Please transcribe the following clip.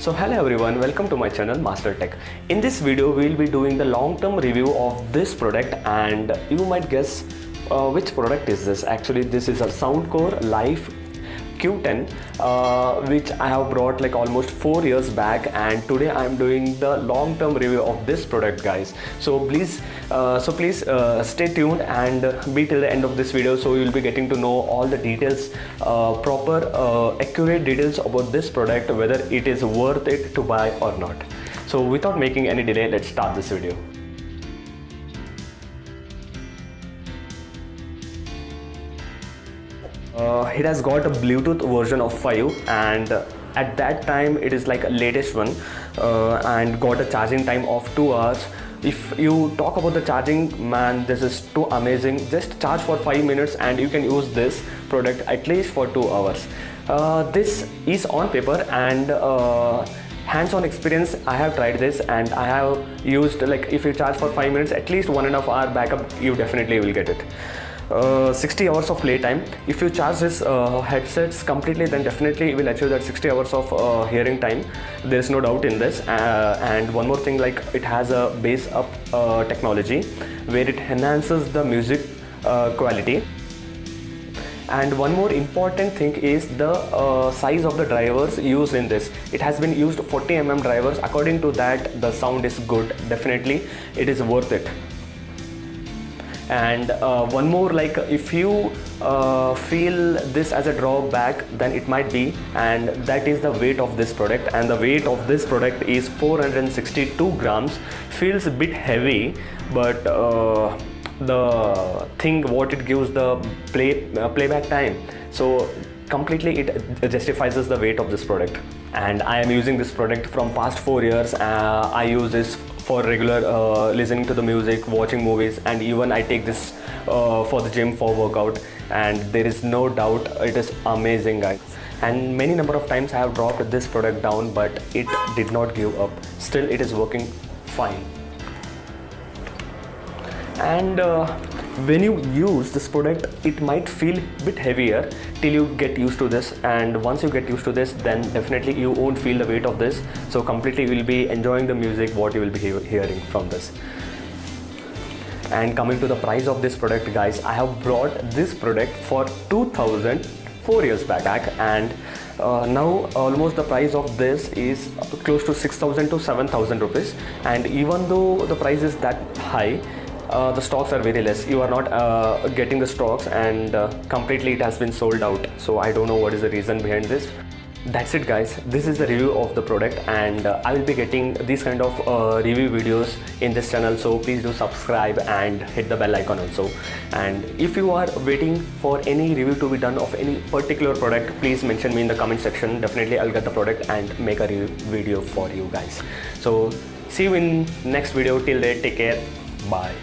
So hello everyone, welcome to my channel Master Tech. In this video we will be doing the long-term review of this product, and you might guess which product is this. Actually this is a soundcore Life Q10 which I have brought like almost 4 years back, and today I am doing the long-term review of this product, guys. So please stay tuned and be till the end of this video, so you will be getting to know all the details, proper accurate details about this product, whether it is worth it to buy or not. So without making any delay, let's start this video. It has got a Bluetooth version of 5, and at that time it is like a latest one, and got a charging time of 2 hours. If you talk about the charging, man, this is too amazing. Just charge for 5 minutes and you can use this product at least for 2 hours. This is on paper, and hands-on experience, I have tried this and I have used, like, if you charge for 5 minutes, at least 1.5 hour backup you definitely will get it. 60 hours of playtime. If you charge this headsets completely, then definitely you will achieve that 60 hours of hearing time. There is no doubt in this. And one more thing, like, it has a bass up technology where it enhances the music quality. And one more important thing is the size of the drivers used in this. It has been used 40 mm drivers. According to that, the sound is good. Definitely it is worth it. And one more, like, if you feel this as a drawback, then it might be, and that is the weight of this product. And the weight of this product is 462 grams. Feels a bit heavy, but the thing what it gives, the playback time, so completely it justifies the weight of this product. And I am using this product from past 4 years. I use this for regular listening to the music, watching movies, and even I take this for the gym for workout, and there is no doubt it is amazing, guys. And many number of times I have dropped this product down, but it did not give up. Still it is working fine. And when you use this product, it might feel a bit heavier till you get used to this, and once you get used to this, then definitely you won't feel the weight of this. So completely you will be enjoying the music what you will be hearing from this. And coming to the price of this product, guys, I have brought this product for 2,000 4 years back, and now almost the price of this is close to 6,000 to 7,000 rupees. And even though the price is that high, the stocks are very less. You are not getting the stocks, and completely it has been sold out. So I don't know what is the reason behind this. That's it, guys. This is the review of the product, and I will be getting these kind of review videos in this channel, so please do subscribe and hit the bell icon also. And if you are waiting for any review to be done of any particular product, please mention me in the comment section. Definitely I'll get the product and make a review video for you guys. So see you in next video. Till then, take care. Bye.